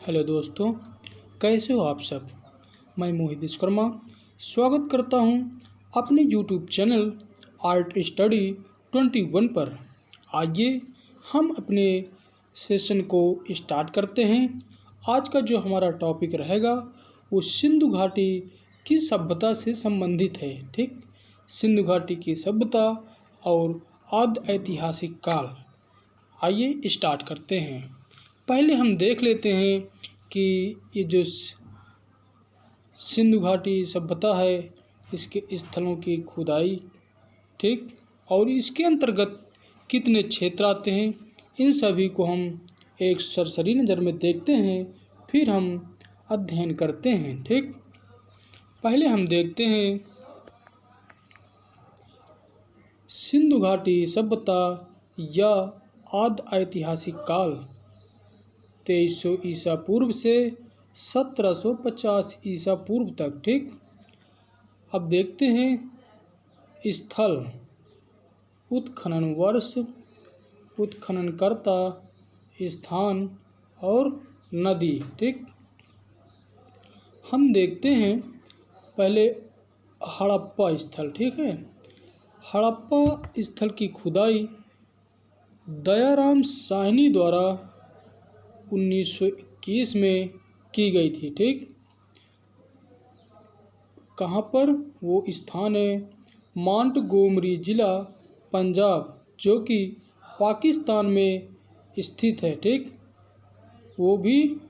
Hello दोस्तों, कैसे हो आप सब। मैं मोहित विश्वकर्मा स्वागत करता हूं अपने यूट्यूब चैनल आर्ट स्टडी 21 पर। आइए हम अपने सेशन को स्टार्ट करते हैं। आज का जो हमारा टॉपिक रहेगा वो सिंधु घाटी की सभ्यता से संबंधित है। ठीक, सिंधु घाटी की सभ्यता और आदि ऐतिहासिक काल। आइए स्टार्ट करते हैं। पहले हम देख लेते हैं कि ये जो सिंधु घाटी सभ्यता है इसके स्थलों की खुदाई, ठीक, और इसके अंतर्गत कितने क्षेत्र आते हैं, इन सभी को हम एक सरसरी नज़र में देखते हैं, फिर हम अध्ययन करते हैं। ठीक, पहले हम देखते हैं सिंधु घाटी सभ्यता या आदि ऐतिहासिक काल 2300 ईसा पूर्व से 1750 ईसा पूर्व तक। ठीक, अब देखते हैं स्थल, उत्खनन वर्ष, उत्खननकर्ता, स्थान और नदी। ठीक, हम देखते हैं पहले हड़प्पा स्थल। ठीक है, हड़प्पा स्थल की खुदाई दयाराम साहनी द्वारा 1921 में की गई थी। ठीक, कहाँ पर वो स्थान है, मोंटगोमरी जिला पंजाब, जो कि पाकिस्तान में स्थित है। ठीक, वो भी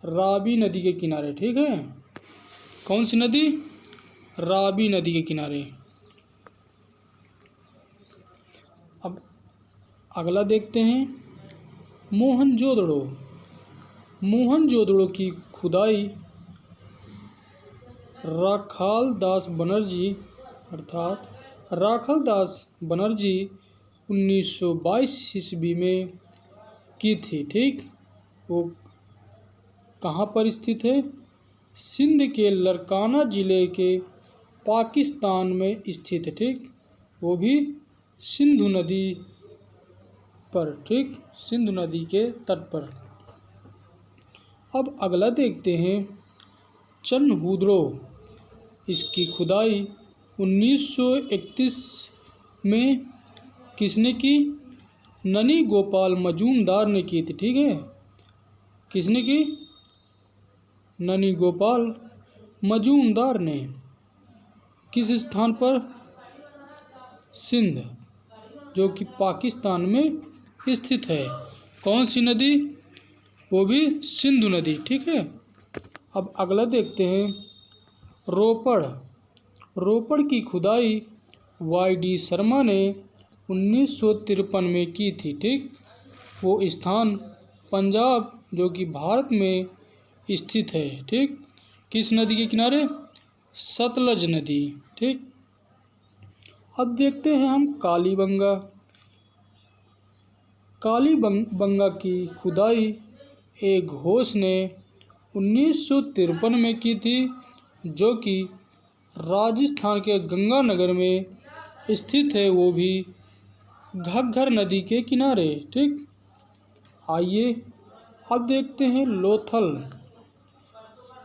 रावी नदी के किनारे। ठीक है, कौन सी नदी? रावी नदी के किनारे। अब अगला देखते हैं मोहनजोदड़ो। मोहनजोदड़ो की खुदाई राखालदास बनर्जी अर्थात राखालदास बनर्जी 1922 ईस्वी में की थी। ठीक, वो कहाँ पर स्थित है? सिंध के लरकाना ज़िले के पाकिस्तान में स्थित है। ठीक, वो भी सिंधु नदी पर। ठीक, सिंधु नदी के तट पर। अब अगला देखते हैं चन्हुद्रो। इसकी खुदाई 1931 में किसने की? ननी गोपाल मजूमदार ने की थी। ठीक है, किसने की? ननी गोपाल मजूमदार ने। किस स्थान पर? सिंध, जो कि पाकिस्तान में स्थित है। कौन सी नदी? वो भी सिंधु नदी। ठीक है, अब अगला देखते हैं रोपड़। रोपड़ की खुदाई वाई.डी. शर्मा ने 1953 में की थी। ठीक, वो स्थान पंजाब, जो कि भारत में स्थित है। ठीक, किस नदी के किनारे? सतलज नदी। ठीक, अब देखते हैं हम कालीबंगा। कालीबंगा की खुदाई ए घोष ने 1953 में की थी, जो कि राजस्थान के गंगानगर में स्थित है, वो भी घग्गर नदी के किनारे। ठीक, आइए अब देखते हैं लोथल।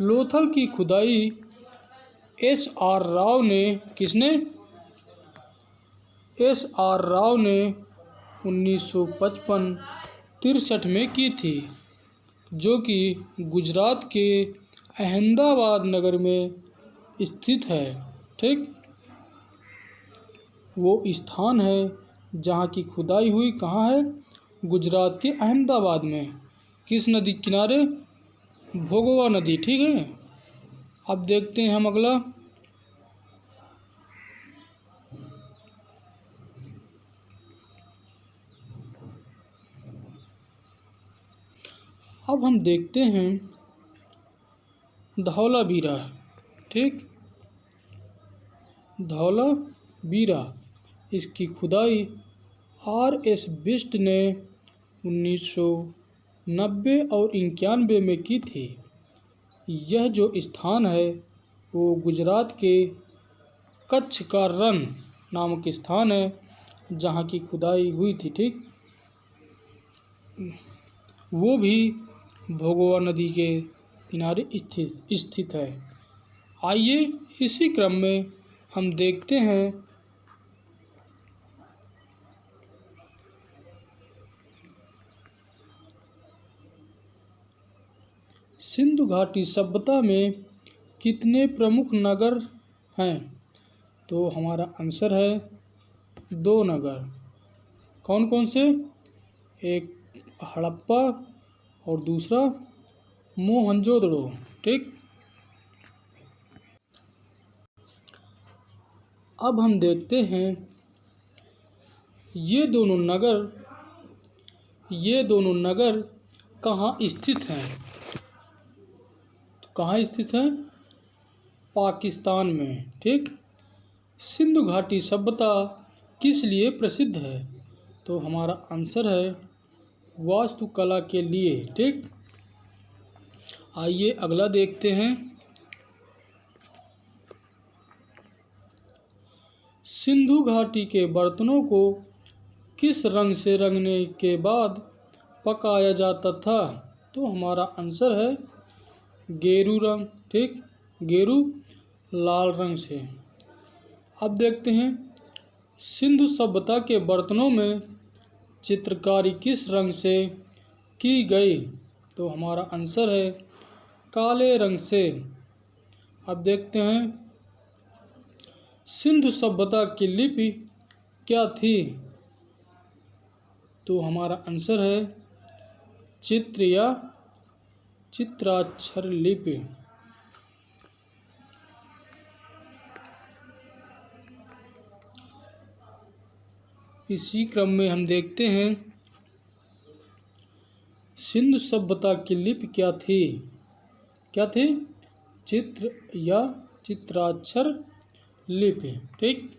लोथल की खुदाई एस.आर. राव ने, किसने? एस.आर. राव ने 1955-63 में की थी, जो कि गुजरात के अहमदाबाद नगर में स्थित है। ठीक, वो स्थान है जहाँ की खुदाई हुई। कहाँ है? गुजरात के अहमदाबाद में। किस नदी किनारे? भोगवा नदी। ठीक है, अब देखते हैं हम अगला अब हम देखते हैं धौलावीरा। ठीक, धौलावीरा, इसकी खुदाई R.S. बिष्ट ने 1990 और 91 में की थी। यह जो स्थान है वो गुजरात के कच्छ का रण नामक स्थान है, जहाँ की खुदाई हुई थी। ठीक, वो भी भोगवा नदी के किनारे स्थित है। आइए इसी क्रम में हम देखते हैं सिंधु घाटी सभ्यता में कितने प्रमुख नगर हैं। तो हमारा आंसर है 2 नगर। कौन कौन से? एक हड़प्पा और दूसरा मोहनजोदड़ो। ठीक, अब हम देखते हैं ये दोनों नगर कहाँ स्थित हैं। तो कहाँ स्थित हैं? पाकिस्तान में। ठीक, सिंधु घाटी सभ्यता किस लिए प्रसिद्ध है? तो हमारा आंसर है वास्तुकला के लिए। ठीक, आइए अगला देखते हैं। सिंधु घाटी के बर्तनों को किस रंग से रंगने के बाद पकाया जाता था? तो हमारा आंसर है गेरू रंग। ठीक, गेरू लाल रंग से। अब देखते हैं सिंधु सभ्यता के बर्तनों में चित्रकारी किस रंग से की गई? तो हमारा आंसर है काले रंग से। अब देखते हैं सिंधु सभ्यता की लिपि क्या थी? तो हमारा आंसर है चित्र या चित्राक्षर लिपि। इसी क्रम में हम देखते हैं सिंधु सभ्यता की लिपि क्या थी? क्या थी? चित्र या चित्राक्षर लिपि। ठीक,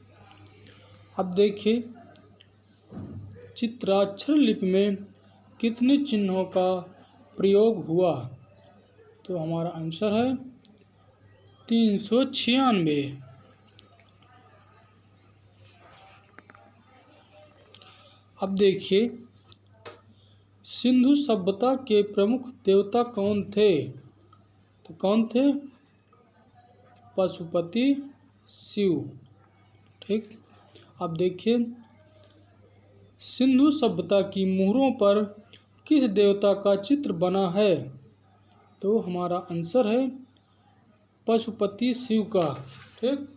अब देखिए चित्राक्षर लिपि में कितने चिन्हों का प्रयोग हुआ? तो हमारा आंसर है 396। अब देखिए सिंधु सभ्यता के प्रमुख देवता कौन थे? तो कौन थे? पशुपति शिव। ठीक, अब देखिए सिंधु सभ्यता की मोहरों पर किस देवता का चित्र बना है? तो हमारा आंसर है पशुपति शिव का। ठीक,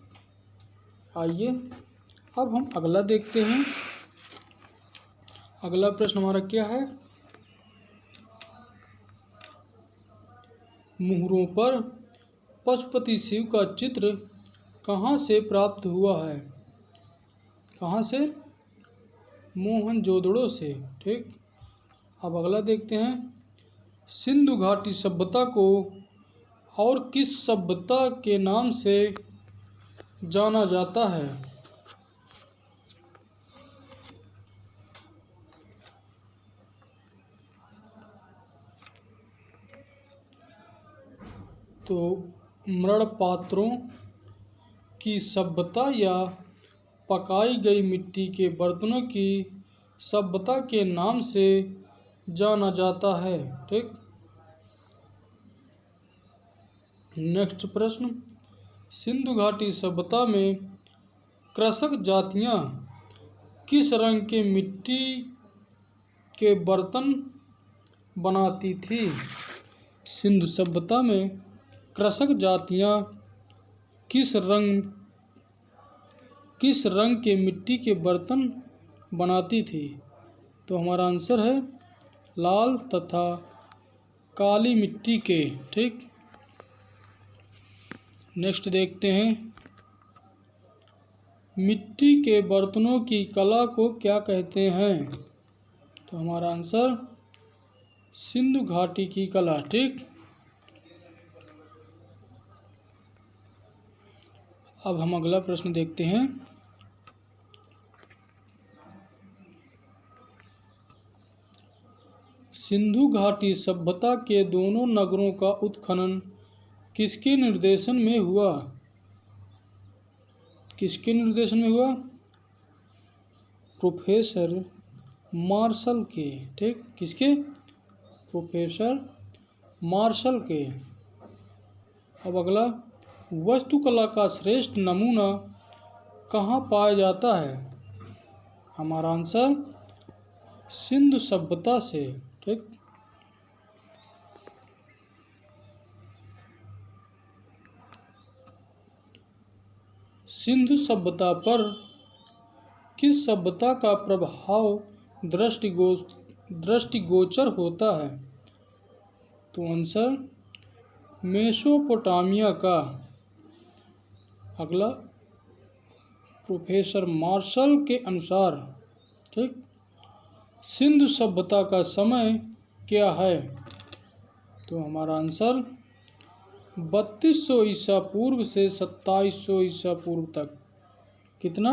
आइए अब हम अगला देखते हैं। अगला प्रश्न हमारा क्या है? मोहरों पर पशुपति शिव का चित्र कहाँ से प्राप्त हुआ है? कहाँ से? मोहनजोदड़ो से। ठीक, अब अगला देखते हैं सिंधु घाटी सभ्यता को और किस सभ्यता के नाम से जाना जाता है? तो मृणपात्रों की सभ्यता या पकाई गई मिट्टी के बर्तनों की सभ्यता के नाम से जाना जाता है। ठीक, नेक्स्ट प्रश्न, सिंधु घाटी सभ्यता में कृषक जातियाँ किस रंग के मिट्टी के बर्तन बनाती थी? सिंधु सभ्यता में कृषक जातियाँ किस रंग के मिट्टी के बर्तन बनाती थी? तो हमारा आंसर है लाल तथा काली मिट्टी के। ठीक, नेक्स्ट देखते हैं मिट्टी के बर्तनों की कला को क्या कहते हैं? तो हमारा आंसर सिंधु घाटी की कला। ठीक, अब हम अगला प्रश्न देखते हैं। सिंधु घाटी सभ्यता के दोनों नगरों का उत्खनन किसके निर्देशन में हुआ? किसके निर्देशन में हुआ? प्रोफेसर मार्शल के। ठीक, किसके? प्रोफेसर मार्शल के। अब अगला, वास्तुकला का श्रेष्ठ नमूना कहाँ पाया जाता है? हमारा आंसर सिंधु सभ्यता से। ठीक, सिंधु सभ्यता पर किस सभ्यता का प्रभाव दृष्टिगोचर होता है? तो आंसर मेसोपोटामिया का। अगला, प्रोफेसर मार्शल के अनुसार, ठीक, सिंधु सभ्यता का समय क्या है? तो हमारा आंसर 3200 ईसा पूर्व से 2700 ईसा पूर्व तक। कितना?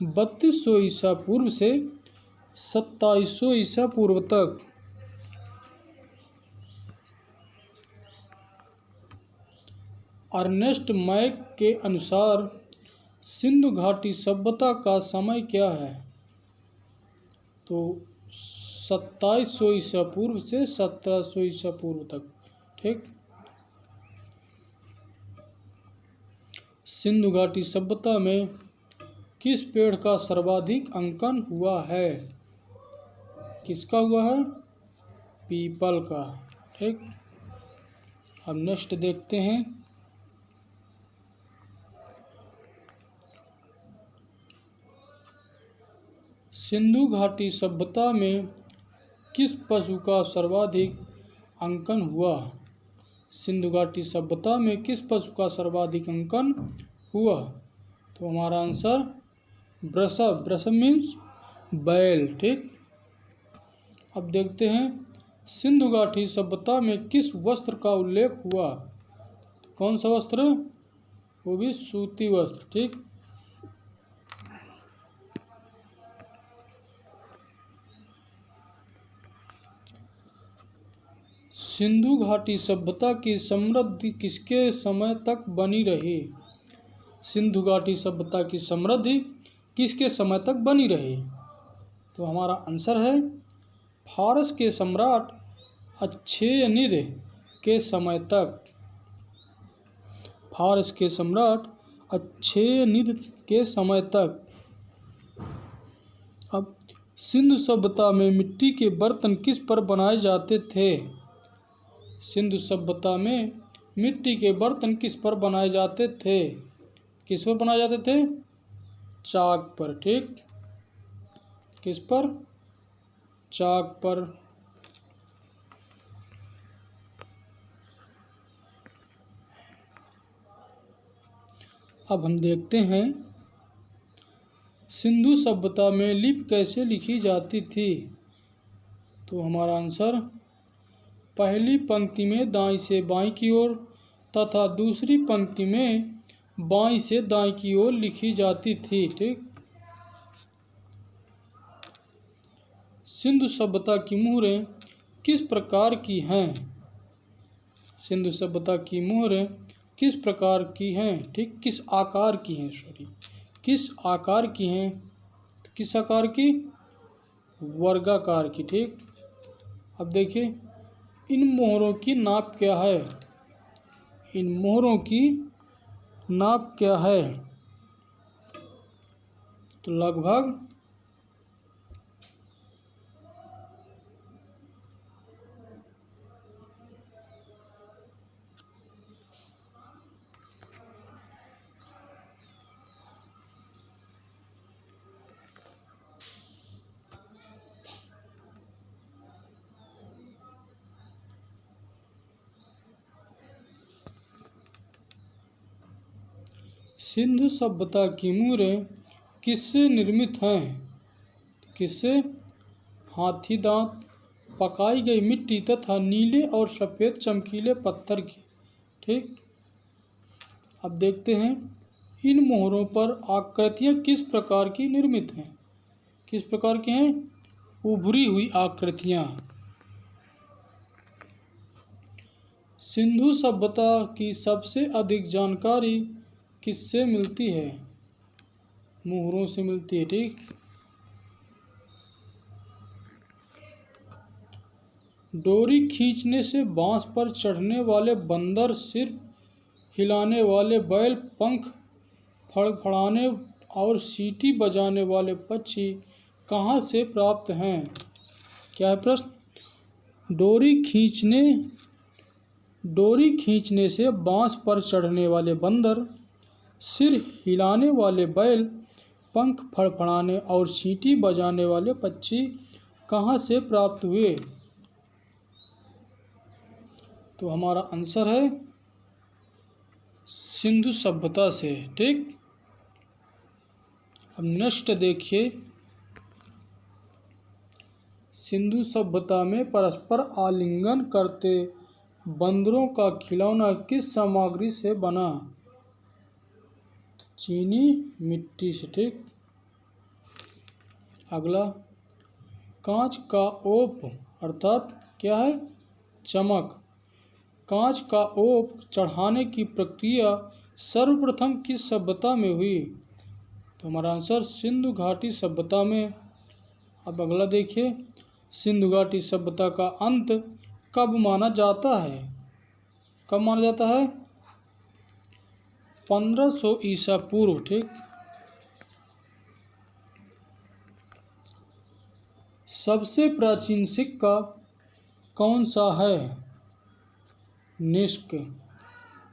3200 ईसा पूर्व से 2700 ईसा पूर्व तक। अर्नेस्ट मैक के अनुसार सिंधु घाटी सभ्यता का समय क्या है? तो 2700 ईसा पूर्व से 1700 ईसा पूर्व तक। ठीक, सिंधु घाटी सभ्यता में किस पेड़ का सर्वाधिक अंकन हुआ है? किसका हुआ है? पीपल का। ठीक, अब नेक्स्ट देखते हैं। सिंधु घाटी सभ्यता में किस पशु का सर्वाधिक अंकन हुआ? सिंधु घाटी सभ्यता में किस पशु का सर्वाधिक अंकन हुआ? तो हमारा आंसर वृषभ। वृषभ मीन्स बैल। ठीक, अब देखते हैं सिंधु घाटी सभ्यता में किस वस्त्र का उल्लेख हुआ? तो कौन सा वस्त्र? वो भी सूती वस्त्र। ठीक, सिंधु घाटी सभ्यता की समृद्धि किसके समय तक बनी रही? सिंधु घाटी सभ्यता की समृद्धि किसके समय तक बनी रही? तो हमारा आंसर है फारस के सम्राट अच्छेयनिद के समय तक। फारस के सम्राट अच्छेयनिद के समय तक। अब सिंधु सभ्यता में मिट्टी के बर्तन किस पर बनाए जाते थे? सिंधु सभ्यता में मिट्टी के बर्तन किस पर बनाए जाते थे? किस पर बनाए जाते थे? चाक पर। ठीक, किस पर? चाक पर। अब हम देखते हैं सिंधु सभ्यता में लिपि कैसे लिखी जाती थी? तो हमारा आंसर पहली पंक्ति में दाईं से बाईं की ओर तथा दूसरी पंक्ति में बाईं से दाईं की ओर लिखी जाती थी। ठीक, सिंधु सभ्यता की मुहरें किस प्रकार की हैं? सिंधु सभ्यता की मुहरें किस प्रकार की हैं? ठीक, किस आकार की हैं? किस आकार की हैं? किस आकार की? वर्गाकार की। ठीक, अब देखिए इन मोहरों की नाप क्या है? इन मोहरों की नाप क्या है? तो लगभग सिंधु सभ्यता की मुहरें किससे निर्मित हैं? किससे? हाथी दांत, पकाई गई मिट्टी तथा नीले और सफ़ेद चमकीले पत्थर की। ठीक, अब देखते हैं इन मोहरों पर आकृतियाँ किस प्रकार की निर्मित हैं? किस प्रकार की हैं? उभरी हुई आकृतियाँ। सिंधु सभ्यता की सबसे अधिक जानकारी किससे मिलती है? मोहरों से मिलती है। ठीक, डोरी खींचने से बांस पर चढ़ने वाले बंदर, सिर हिलाने वाले बैल, पंख फड़फड़ाने और सीटी बजाने वाले पक्षी कहाँ से प्राप्त हैं? क्या है प्रश्न? डोरी खींचने से बांस पर चढ़ने वाले बंदर, सिर हिलाने वाले बैल, पंख फड़फड़ाने और सीटी बजाने वाले पक्षी कहाँ से प्राप्त हुए? तो हमारा आंसर है सिंधु सभ्यता से। ठीक, अब नेक्स्ट देखिए, सिंधु सभ्यता में परस्पर आलिंगन करते बंदरों का खिलौना किस सामग्री से बना? चीनी मिट्टी से। ठीक, अगला, कांच का ओप अर्थात क्या है? चमक। कांच का ओप चढ़ाने की प्रक्रिया सर्वप्रथम किस सभ्यता में हुई? तो हमारा आंसर सिंधु घाटी सभ्यता में। अब अगला देखिए, सिंधु घाटी सभ्यता का अंत कब माना जाता है? कब माना जाता है? 1500 ईसा पूर्व। ठीक, सबसे प्राचीन सिक्का कौन सा है? निष्क।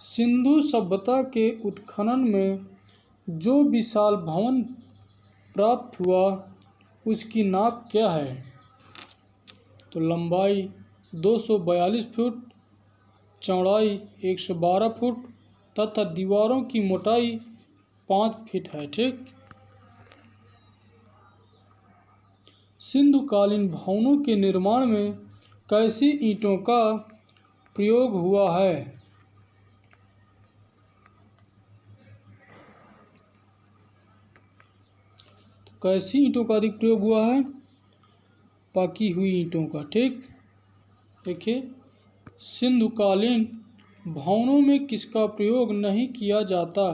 सिंधु सभ्यता के उत्खनन में जो विशाल भवन प्राप्त हुआ उसकी नाप क्या है? तो लंबाई 242 फुट, चौड़ाई 112 फुट तथा दीवारों की मोटाई 5 फीट है। ठीक, सिंधुकालीन भवनों के निर्माण में कैसी ईंटों का प्रयोग हुआ है? तो कैसी ईंटों का अधिक प्रयोग हुआ है? पकी हुई ईंटों का। ठीक, देखिए, सिंधुकालीन भवनों में किसका प्रयोग नहीं किया जाता?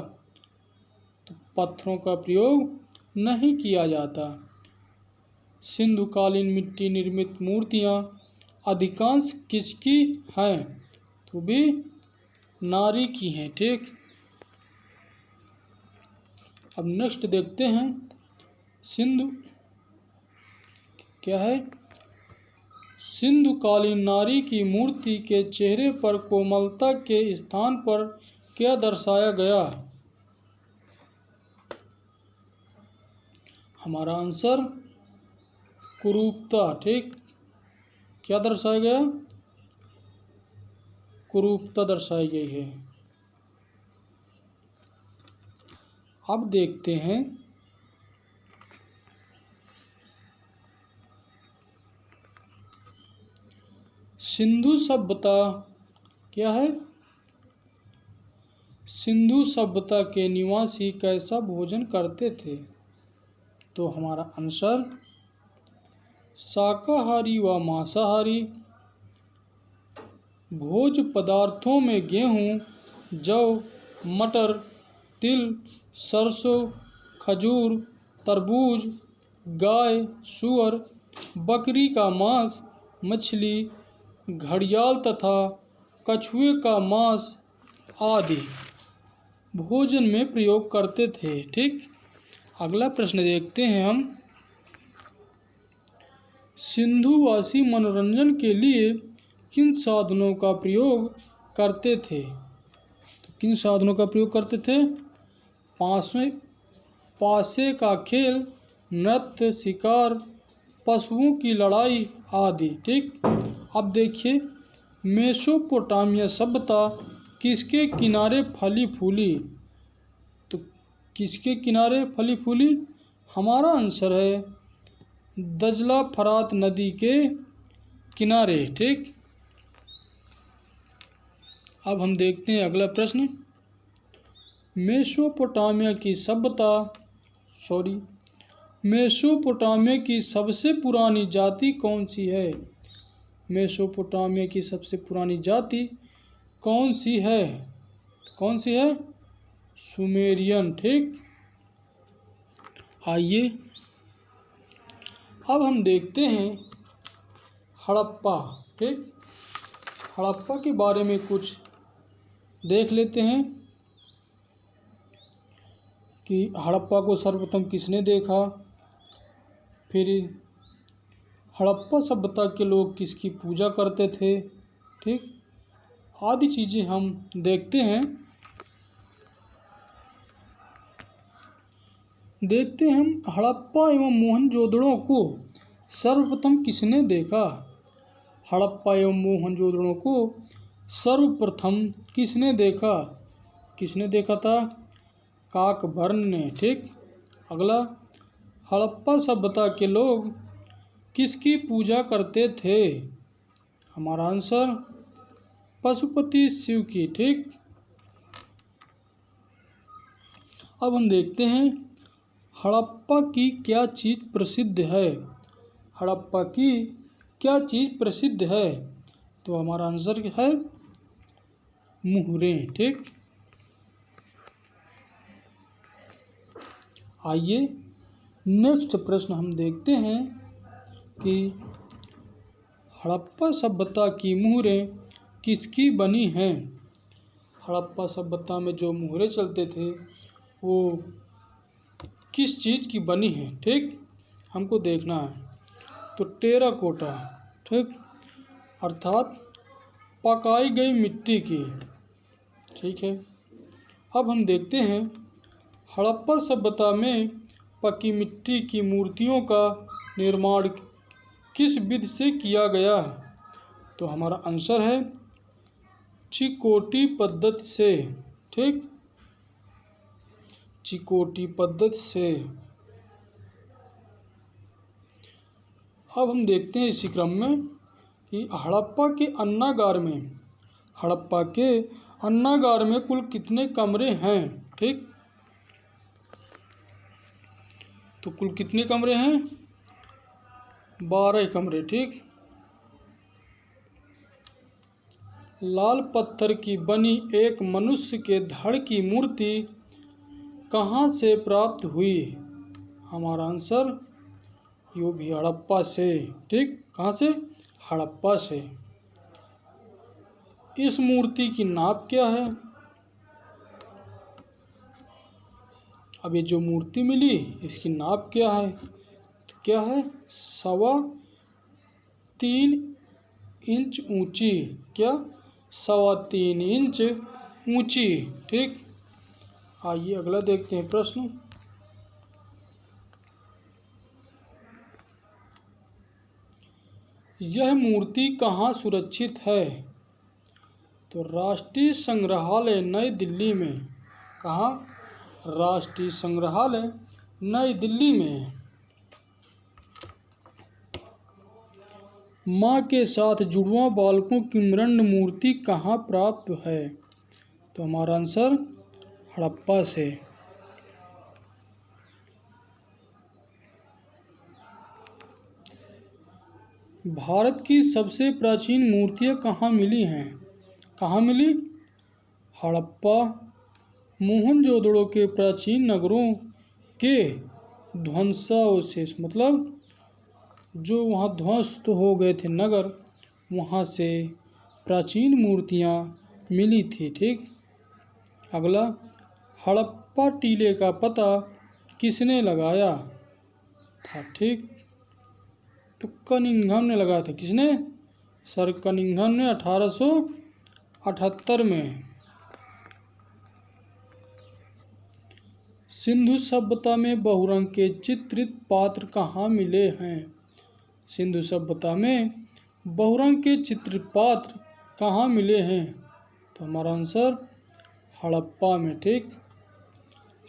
तो पत्थरों का प्रयोग नहीं किया जाता। सिंधुकालीन मिट्टी निर्मित मूर्तियाँ अधिकांश किसकी हैं? तो भी नारी की हैं। ठीक, अब नेक्स्ट देखते हैं, सिंधु क्या है? सिंधुकालीन नारी की मूर्ति के चेहरे पर कोमलता के स्थान पर क्या दर्शाया गया? हमारा आंसर कुरूपता। ठीक, क्या दर्शाया गया? कुरूपता दर्शाई गई है। अब देखते हैं, सिंधु सभ्यता क्या है? सिंधु सभ्यता के निवासी कैसा भोजन करते थे? तो हमारा आंसर शाकाहारी व मांसाहारी। भोज्य पदार्थों में गेहूँ, जौ, मटर, तिल, सरसों, खजूर, तरबूज, गाय, सूअर, बकरी का मांस, मछली, घड़ियाल तथा कछुए का मांस आदि भोजन में प्रयोग करते थे। ठीक, अगला प्रश्न देखते हैं हम, सिंधुवासी मनोरंजन के लिए किन साधनों का प्रयोग करते थे? तो किन साधनों का प्रयोग करते थे? पासे का खेल, नृत्य, शिकार, पशुओं की लड़ाई आदि। ठीक, अब देखिए, मेसोपोटामिया सभ्यता किसके किनारे फली फूली? तो किसके किनारे फली फूली? हमारा आंसर है दजला फरात नदी के किनारे। ठीक, अब हम देखते हैं अगला प्रश्न, मेसोपोटामिया की सबसे पुरानी जाति कौन सी है? मेसोपोटामिया की सबसे पुरानी जाति कौन सी है? कौन सी है? सुमेरियन। ठीक, आइए अब हम देखते हैं हड़प्पा। ठीक। हड़प्पा के बारे में कुछ देख लेते हैं कि हड़प्पा को सर्वप्रथम किसने देखा, फिर हड़प्पा सभ्यता के लोग किसकी पूजा करते थे, ठीक, आदि चीज़ें हम देखते हैं। हम हड़प्पा एवं मोहनजोदड़ो को सर्वप्रथम किसने देखा। हड़प्पा एवं मोहनजोदड़ो को सर्वप्रथम किसने देखा, था काकभर्ण ने, ठीक। अगला, हड़प्पा सभ्यता के लोग किसकी पूजा करते थे। हमारा आंसर पशुपति शिव की, ठीक। अब हम देखते हैं हड़प्पा की क्या चीज़ प्रसिद्ध है। हड़प्पा की क्या चीज़ प्रसिद्ध है, तो हमारा आंसर है मुहरें, ठीक। आइए नेक्स्ट प्रश्न हम देखते हैं कि हड़प्पा सभ्यता की मुहरें किसकी बनी हैं। हड़प्पा सभ्यता में जो मुहरें चलते थे वो किस चीज़ की बनी है, ठीक, हमको देखना है। तो टेराकोटा, ठीक, अर्थात पकाई गई मिट्टी की, ठीक है। अब हम देखते हैं हड़प्पा सभ्यता में पकी मिट्टी की मूर्तियों का निर्माण किस विधि से किया गया, तो हमारा आंसर है चिकोटी पद्धति से, ठीक, चिकोटी पद्धति से। अब हम देखते हैं इसी क्रम में कि हड़प्पा के अन्नागार में कुल कितने कमरे हैं, ठीक। तो कुल कितने कमरे हैं, 12 कमरे, ठीक। लाल पत्थर की बनी एक मनुष्य के धड़ की मूर्ति कहाँ से प्राप्त हुई। हमारा आंसर यो भी हड़प्पा से, ठीक। कहाँ से, हड़प्पा से। इस मूर्ति की नाप क्या है। अब ये जो मूर्ति मिली इसकी नाप क्या है, तो क्या है 3.25 इंच ऊंची, क्या 3.25 इंच ऊंची, ठीक। आइए अगला देखते हैं प्रश्न। यह मूर्ति कहाँ सुरक्षित है, तो राष्ट्रीय संग्रहालय नई दिल्ली में। कहाँ, राष्ट्रीय संग्रहालय नई दिल्ली में। माँ के साथ जुड़वा बालकों की मृण्मय मूर्ति कहाँ प्राप्त है, तो हमारा आंसर हड़प्पा से। भारत की सबसे प्राचीन मूर्तियाँ कहाँ मिली हैं, कहाँ मिली, हड़प्पा मोहनजोदड़ो के प्राचीन नगरों के ध्वंसावशेष, मतलब जो वहाँ ध्वस्त हो गए थे नगर, वहाँ से प्राचीन मूर्तियाँ मिली थी, ठीक। अगला, हड़प्पा टीले का पता किसने लगाया था, ठीक, तो कनिंघम ने लगाया था। किसने, सर कनिंघम ने 1878 में। सिंधु सभ्यता में बहुरंग के चित्रित पात्र कहाँ मिले हैं। सिंधु सभ्यता में बहुरंग के चित्रित पात्र कहाँ मिले हैं, तो हमारा आंसर हड़प्पा में, ठीक।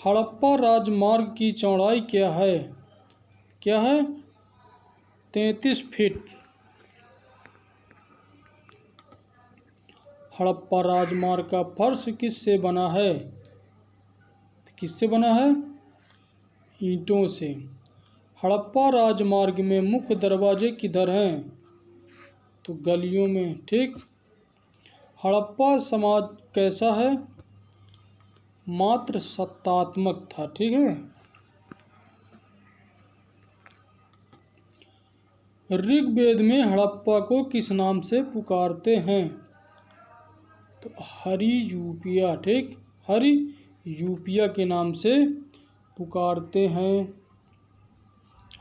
हड़प्पा राजमार्ग की चौड़ाई क्या है, 33 फीट। हड़प्पा राजमार्ग का फर्श किससे बना है, ईंटों से। हड़प्पा राजमार्ग में मुख्य दरवाजे किधर हैं, तो गलियों में, ठीक। हड़प्पा समाज कैसा है, मात्र सत्तात्मक था, ठीक है। ऋग्वेद में हड़प्पा को किस नाम से पुकारते हैं? तो हरि यूपिया, ठीक, हरि यूपिया के नाम से पुकारते हैं।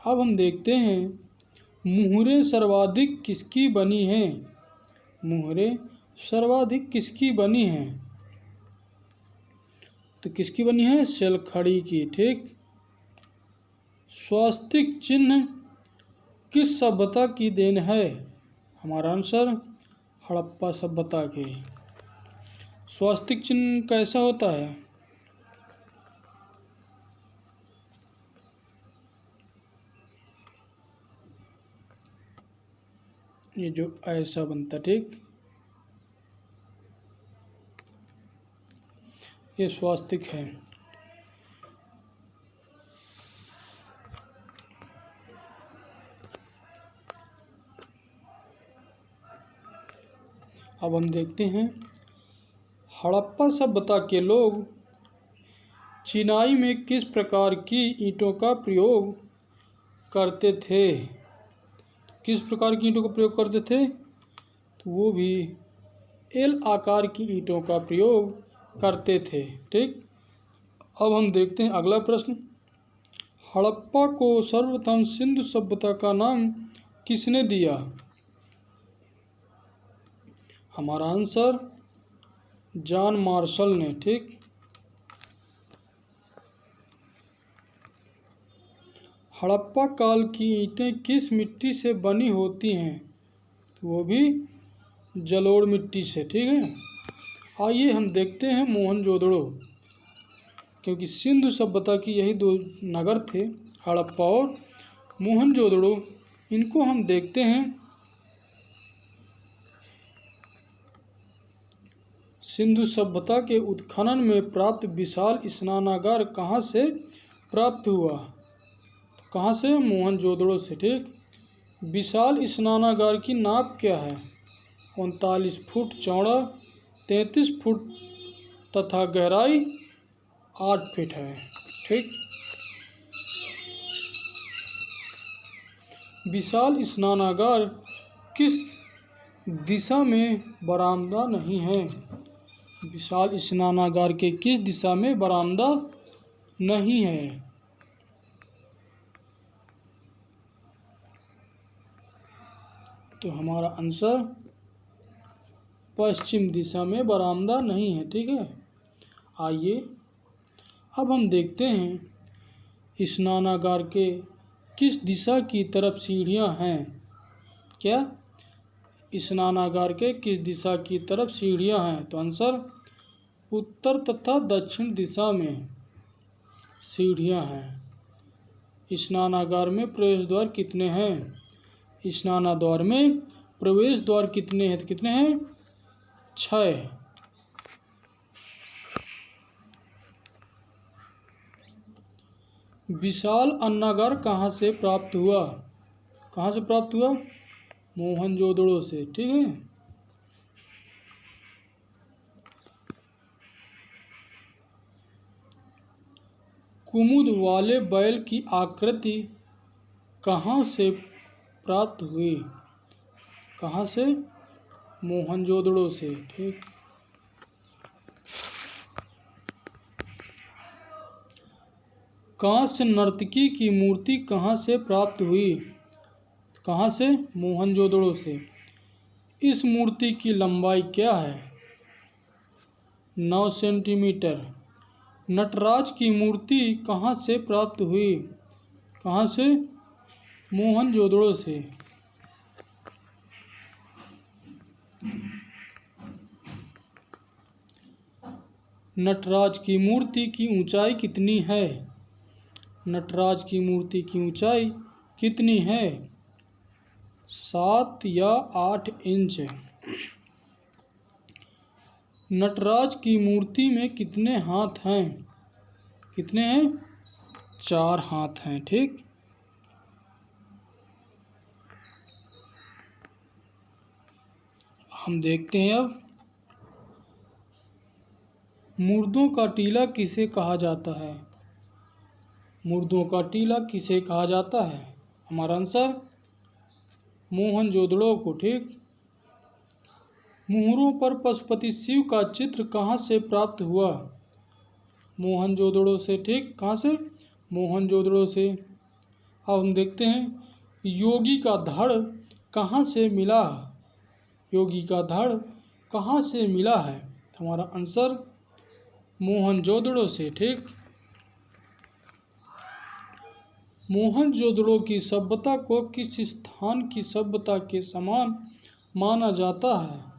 अब हम देखते हैं मुहरें सर्वाधिक किसकी बनी हैं? मुहरें सर्वाधिक किसकी बनी हैं? तो किसकी बनी है? शलखड़ी की, ठीक। स्वास्तिक चिन्ह किस सभ्यता की देन है? हमारा आंसर हड़प्पा सभ्यता के। स्वास्तिक चिन्ह कैसा होता है? ये जो ऐसा बनता, ठीक, ये स्वास्तिक है। अब हम देखते हैं हड़प्पा सभ्यता के लोग चिनाई में किस प्रकार की ईंटों का प्रयोग करते थे? किस प्रकार की ईंटों का प्रयोग करते थे? तो वो भी एल आकार की ईंटों का प्रयोग करते थे, ठीक। अब हम देखते हैं अगला प्रश्न। हड़प्पा को सर्वप्रथम सिंधु सभ्यता का नाम किसने दिया? हमारा आंसर जॉन मार्शल ने, ठीक। हड़प्पा काल की ईंटें किस मिट्टी से बनी होती हैं? तो वो भी जलोढ़ मिट्टी से, ठीक है। आइए हम देखते हैं मोहनजोदड़ो, क्योंकि सिंधु सभ्यता की यही दो नगर थे, हड़प्पा और मोहनजोदड़ो। इनको हम देखते हैं। सिंधु सभ्यता के उत्खनन में प्राप्त विशाल स्नानागार कहाँ से प्राप्त हुआ? कहाँ से? मोहनजोदड़ो से, ठीक। विशाल स्नानागार की नाप क्या है? 39 फुट चौड़ा, 33 फुट तथा गहराई 8 फीट है, ठीक। विशाल स्नानागार किस दिशा में बरामदा नहीं है? विशाल स्नानागार के किस दिशा में बरामदा नहीं है? तो हमारा आंसर पश्चिम दिशा में बरामदा नहीं है, ठीक है। आइए अब हम देखते हैं स्नानागार के किस दिशा की तरफ सीढ़ियां हैं। क्या? स्नानागार के किस दिशा की तरफ सीढ़ियां हैं? तो आंसर उत्तर तथा दक्षिण दिशा में सीढ़ियां हैं। स्नानागार में प्रवेश द्वार कितने हैं? स्नानागार में प्रवेश द्वार कितने हैं? तो कितने हैं? 6। विशाल अन्नागार कहाँ से प्राप्त हुआ? कहाँ से प्राप्त हुआ? मोहनजोदड़ो से, ठीक है। कुमुद वाले बैल की आकृति कहाँ से प्राप्त हुई? कहाँ से? मोहनजोदड़ो से, ठीक। कांस्य नर्तकी की मूर्ति कहाँ से प्राप्त हुई? कहाँ से? मोहनजोदड़ो से। इस मूर्ति की लंबाई क्या है? 9 सेंटीमीटर। नटराज की मूर्ति कहाँ से प्राप्त हुई? कहाँ से? मोहनजोदड़ो से। नटराज की मूर्ति की ऊंचाई कितनी है? नटराज की मूर्ति की ऊंचाई कितनी है? 7 या 8 इंच। नटराज की मूर्ति में कितने हाथ हैं? कितने हैं? 4 हाथ हैं, ठीक। हम देखते हैं अब मुर्दों का टीला किसे कहा जाता है? मुर्दों का टीला किसे कहा जाता है? हमारा आंसर मोहनजोदड़ो को। ठीक। मुहरों पर पशुपति शिव का चित्र कहाँ से प्राप्त हुआ? मोहनजोदड़ो से। ठीक। कहाँ से? मोहनजोदड़ो से। अब हम देखते हैं योगी का धड़ कहाँ से मिला? योगी का धड़ कहाँ से मिला है? हमारा आंसर मोहनजोदड़ो से। ठीक। मोहनजोदड़ो की सभ्यता को किस स्थान की सभ्यता के समान माना जाता है?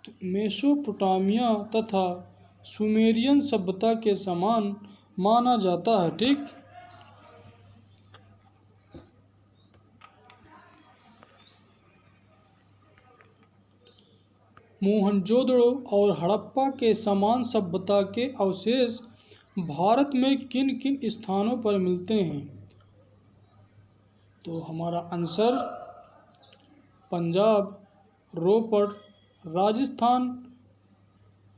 तो मेसोपोटामिया तथा सुमेरियन सभ्यता के समान माना जाता है। ठीक। मोहनजोदड़ो और हड़प्पा के समान सभ्यता के अवशेष भारत में किन किन स्थानों पर मिलते हैं? तो हमारा आंसर पंजाब, रोपड़,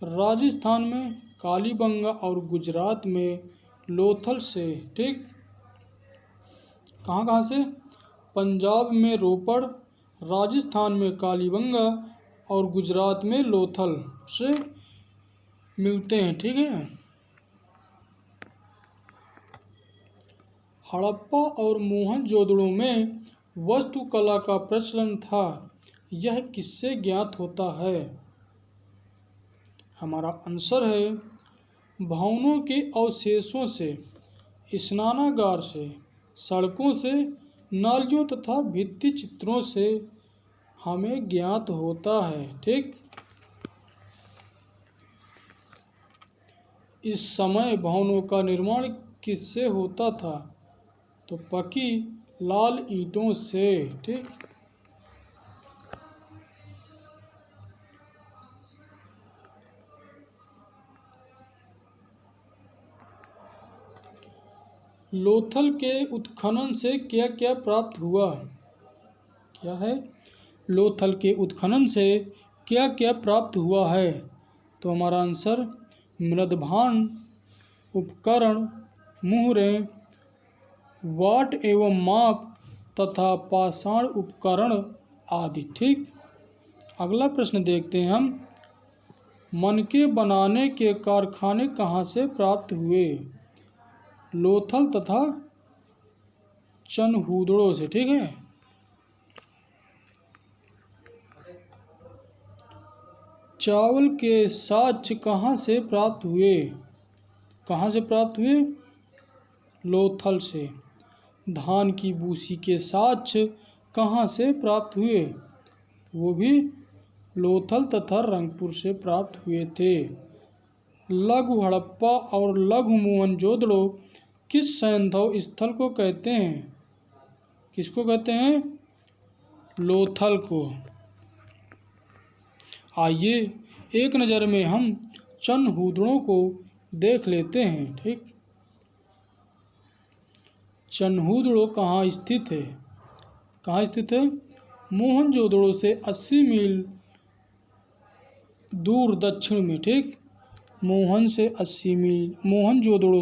राजस्थान में कालीबंगा और गुजरात में लोथल से। ठीक। कहाँ कहाँ से? पंजाब में रोपड़, राजस्थान में कालीबंगा और गुजरात में लोथल से मिलते हैं। ठीक है। हड़प्पा और मोहनजोदड़ो में वास्तुकला का प्रचलन था, यह किससे ज्ञात होता है? हमारा आंसर है भवनों के अवशेषों से, स्नानागार से, सड़कों से, नालियों तथा भित्ति चित्रों से हमें ज्ञात होता है। ठीक। इस समय भवनों का निर्माण किससे होता था? तो पक्की लाल ईंटों से। ठीक। लोथल के उत्खनन से क्या क्या प्राप्त हुआ? क्या है? लोथल के उत्खनन से क्या क्या प्राप्त हुआ है? तो हमारा आंसर मृदभांड, उपकरण, मुहरें, वाट एवं माप तथा पाषाण उपकरण आदि। ठीक। अगला प्रश्न देखते हैं हम, मनके बनाने के कारखाने कहाँ से प्राप्त हुए? लोथल तथा चनहूदड़ो से। ठीक है। चावल के साक्ष्य कहाँ से प्राप्त हुए? कहाँ से प्राप्त हुए? लोथल से। धान की भूसी के साक्ष्य कहाँ से प्राप्त हुए? वो भी लोथल तथा रंगपुर से प्राप्त हुए थे। लघु हड़प्पा और लघु मोहनजोदड़ो किस सैंधव स्थल को कहते हैं? किसको कहते हैं? लोथल को। आइए एक नज़र में हम चनहूदड़ो को देख लेते हैं। ठीक। चनहूदड़ो कहाँ स्थित है? कहाँ स्थित है? मोहनजोदड़ो से 80 मील दूर दक्षिण में। ठीक। मोहनजोदड़ो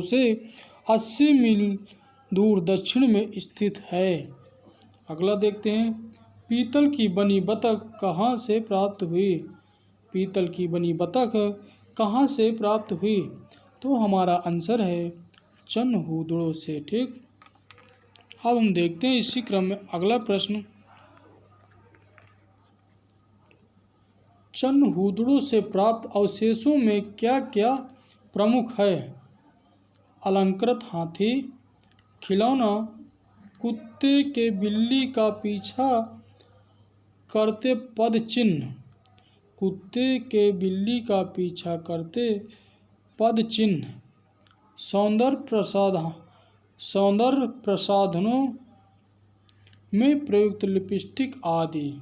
से 80 मील दूर दक्षिण में स्थित है। अगला देखते हैं, पीतल की बनी बतख कहाँ से प्राप्त हुई? पीतल की बनी बतख कहाँ से प्राप्त हुई? तो हमारा आंसर है चनहूदड़ो से। ठीक। अब हम देखते हैं इसी क्रम में अगला प्रश्न, चनहूदड़ो से प्राप्त अवशेषों में क्या क्या प्रमुख है? अलंकृत हाथी, खिलौना, कुत्ते के बिल्ली का पीछा करते पद चिन्ह, कुत्ते के बिल्ली का पीछा करते पद चिन्ह, सौंदर्य प्रसाधनों में प्रयुक्त लिपस्टिक आदि।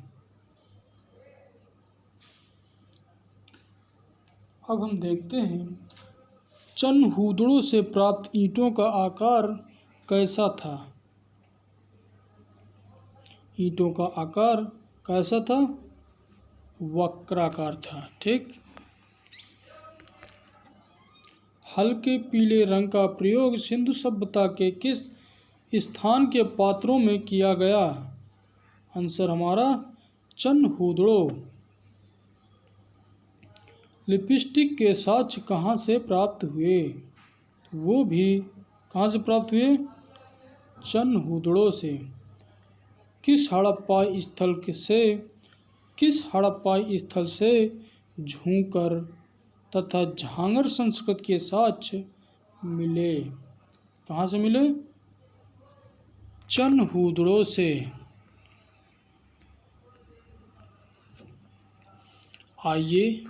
अब हम देखते हैं चनहूदड़ो से प्राप्त ईंटों का आकार कैसा था? ईंटों का आकार कैसा था? वक्राकार था। ठीक। हल्के पीले रंग का प्रयोग सिंधु सभ्यता के किस स्थान के पात्रों में किया गया? आंसर हमारा चनहूदड़ो। लिपस्टिक के साक्ष्य कहाँ से प्राप्त हुए? वो भी कहाँ से प्राप्त हुए? चनहूदड़ो से। किस हड़प्पाई स्थल से झूंकर तथा झांगर संस्कृत के साक्ष्य मिले? कहाँ से मिले? चनहूदड़ो से। आइए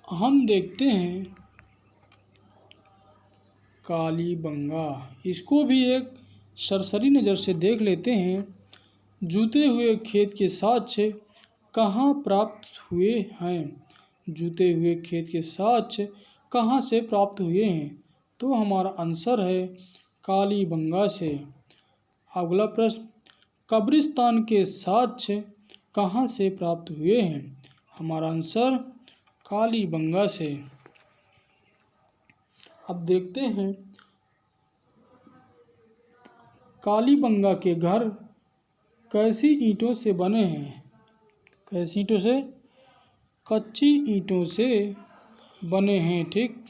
हम देखते हैं कालीबंगा। इसको भी एक सरसरी नज़र से देख लेते हैं। जूते हुए खेत के साक्ष्य कहाँ प्राप्त हुए हैं? जूते हुए खेत के साक्ष्य कहाँ से प्राप्त हुए हैं? तो हमारा आंसर है कालीबंगा से। अगला प्रश्न, कब्रिस्तान के साक्ष्य कहाँ से प्राप्त हुए हैं? हमारा आंसर कालीबंगा से। अब देखते हैं कालीबंगा के घर कैसी ईंटों से बने हैं? कैसी ईंटों से? कच्ची ईंटों से बने हैं। ठीक।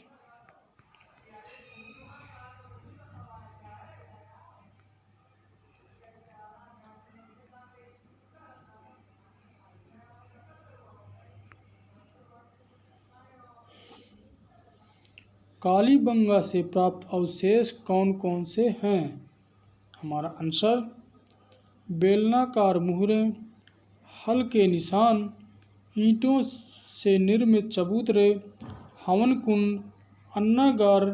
कालीबंगा से प्राप्त अवशेष कौन कौन से हैं? हमारा आंसर बेलनाकार मुहरें, हल के निशान, ईंटों से निर्मित चबूतरे, हवन कुंड, अन्नागार,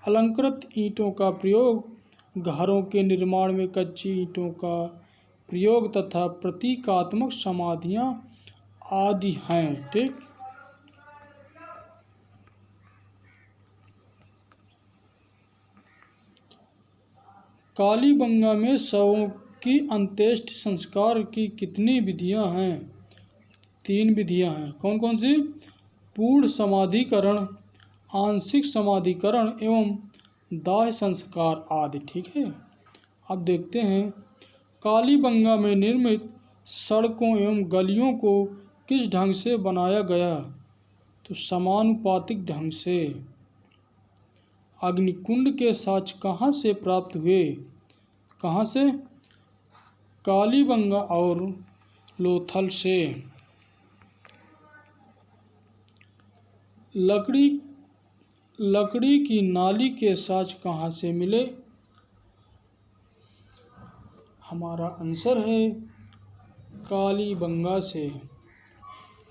अलंकृत ईंटों का प्रयोग, घरों के निर्माण में कच्ची ईंटों का प्रयोग तथा प्रतीकात्मक समाधियाँ आदि हैं। ठीक। कालीबंगा में शवों की अंत्येष्टि संस्कार की कितनी विधियां हैं? 3 विधियां हैं। कौन कौन सी? पूर्ण समाधिकरण, आंशिक समाधिकरण एवं दाह संस्कार आदि। ठीक है। अब देखते हैं कालीबंगा में निर्मित सड़कों एवं गलियों को किस ढंग से बनाया गया? तो समानुपातिक ढंग से। अग्निकुंड के साक्ष्य कहाँ से प्राप्त हुए? कहाँ से? कालीबंगा और लोथल से। लकड़ी की नाली के साक्ष्य कहाँ से मिले? हमारा आंसर है कालीबंगा से।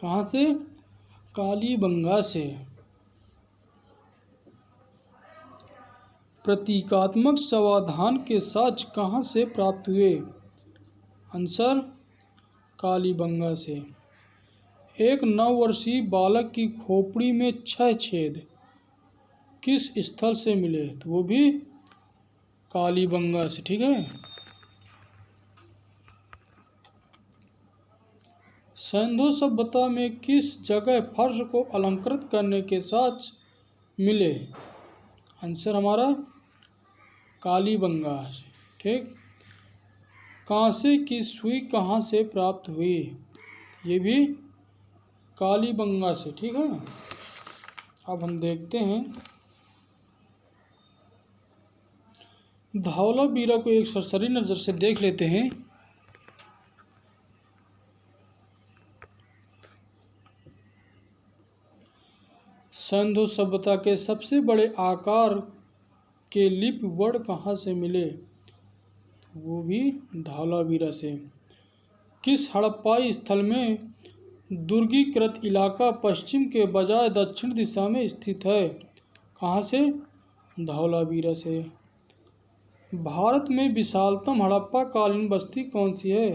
कहाँ से? कालीबंगा से। प्रतीकात्मक समाधान के साक्ष्य कहाँ से प्राप्त हुए? आंसर कालीबंगा से। एक 9 वर्षीय बालक की खोपड़ी में 6 छेद किस स्थल से मिले? तो वो भी कालीबंगा से। ठीक है। सिंधु सभ्यता में किस जगह फर्श को अलंकृत करने के साक्ष्य मिले? आंसर हमारा कालीबंगा से। ठीक। कांसे की सुई कहाँ से प्राप्त हुई? ये भी कालीबंगा से। ठीक है। अब हम देखते हैं धौलावीरा को एक सरसरी नज़र से देख लेते हैं। सिंधु सभ्यता के सबसे बड़े आकार के लिपि वर्ण कहाँ से मिले? वो भी धौलावीरा से। किस हड़प्पाई स्थल में दुर्गीकृत इलाका पश्चिम के बजाय दक्षिण दिशा में स्थित है? कहाँ से? धौलावीरा से। भारत में विशालतम हड़प्पा कालीन बस्ती कौन सी है?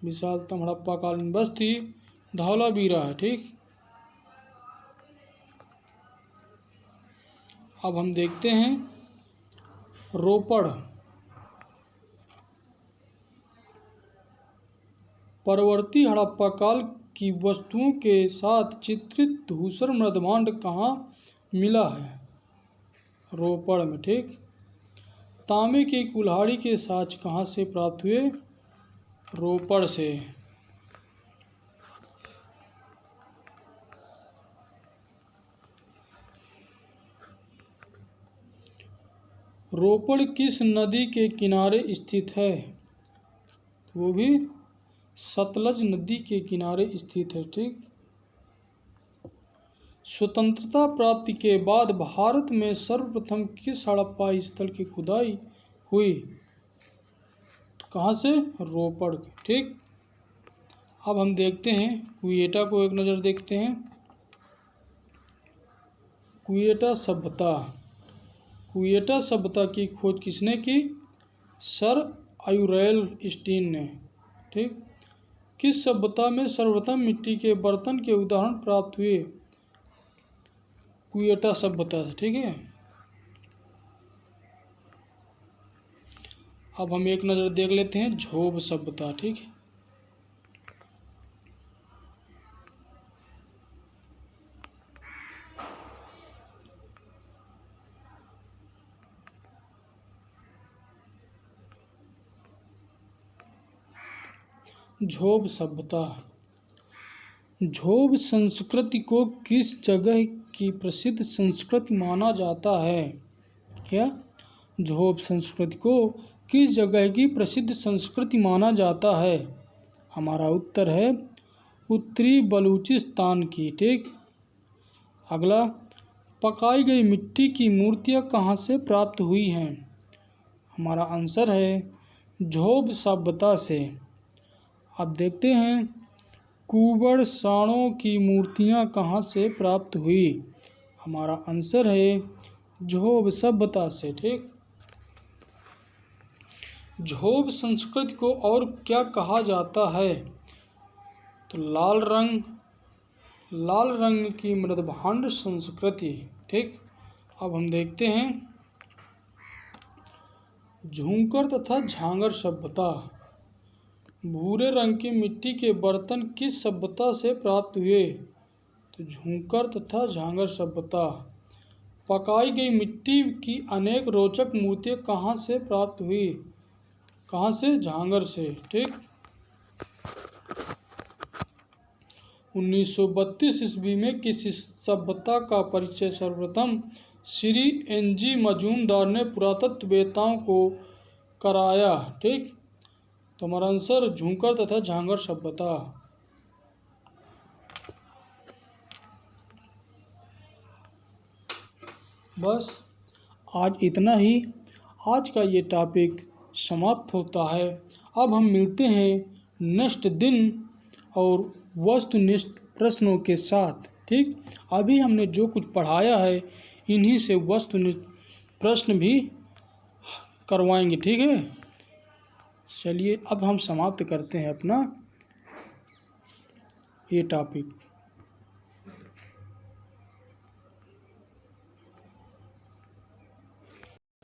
विशालतम हड़प्पा कालीन बस्ती धौलावीरा है। ठीक। अब हम देखते हैं रोपड़। परवर्ती हड़प्पा काल की वस्तुओं के साथ चित्रित धूसर मृदभांड कहाँ मिला है? रोपड़ में। ठीक। तांबे की कुल्हाड़ी के साँच कहाँ से प्राप्त हुए? रोपड़ से। रोपड़ किस नदी के किनारे स्थित है? वो भी सतलज नदी के किनारे स्थित है। ठीक। स्वतंत्रता प्राप्ति के बाद भारत में सर्वप्रथम किस हड़प्पा स्थल की खुदाई हुई? तो कहाँ से? रोपड़। ठीक। अब हम देखते हैं क्वेटा को एक नज़र देखते हैं। क्वेटा सभ्यता। क्वेटा सभ्यता की खोज किसने की? सर आर्यूएल स्टीन ने। ठीक। किस सभ्यता में सर्वप्रथम मिट्टी के बर्तन के उदाहरण प्राप्त हुए? क्वेटा सभ्यता। ठीक है। अब हम एक नज़र देख लेते हैं झोब सभ्यता। ठीक है। झोब सभ्यता। झोब संस्कृति को किस जगह की प्रसिद्ध संस्कृति माना जाता है? क्या? झोब संस्कृति को किस जगह की प्रसिद्ध संस्कृति माना जाता है? हमारा उत्तर है उत्तरी बलूचिस्तान की। ठीक। अगला, पकाई गई मिट्टी की मूर्तियाँ कहाँ से प्राप्त हुई हैं? हमारा आंसर है झोब सभ्यता से। अब देखते हैं कुबड़ साणों की मूर्तियाँ कहाँ से प्राप्त हुई? हमारा आंसर है झोब सभ्यता से। ठीक। झोब संस्कृति को और क्या कहा जाता है? तो लाल रंग की मृदभांड संस्कृति। ठीक। अब हम देखते हैं झूंकर तथा झांगर सभ्यता। भूरे रंग की मिट्टी के बर्तन किस सभ्यता से प्राप्त हुए? तो झूंकर तथा झांगर सभ्यता। पकाई गई मिट्टी की अनेक रोचक मूर्तियाँ कहाँ से प्राप्त हुई? कहाँ से? झांगर से। ठीक। 1932 ईस्वी में किस सभ्यता का परिचय सर्वप्रथम श्री NG मजूमदार ने पुरातत्ववेत्ताओं को कराया? ठीक। तो हमारा आंसर झूंकर तथा झांगर सभ्यता। बस आज इतना ही। आज का ये टॉपिक समाप्त होता है। अब हम मिलते हैं नेक्स्ट दिन और वस्तुनिष्ठ प्रश्नों के साथ। ठीक। अभी हमने जो कुछ पढ़ाया है इन्हीं से वस्तुनिष्ठ प्रश्न भी करवाएंगे। ठीक है। चलिए अब हम समाप्त करते हैं अपना ये टॉपिक।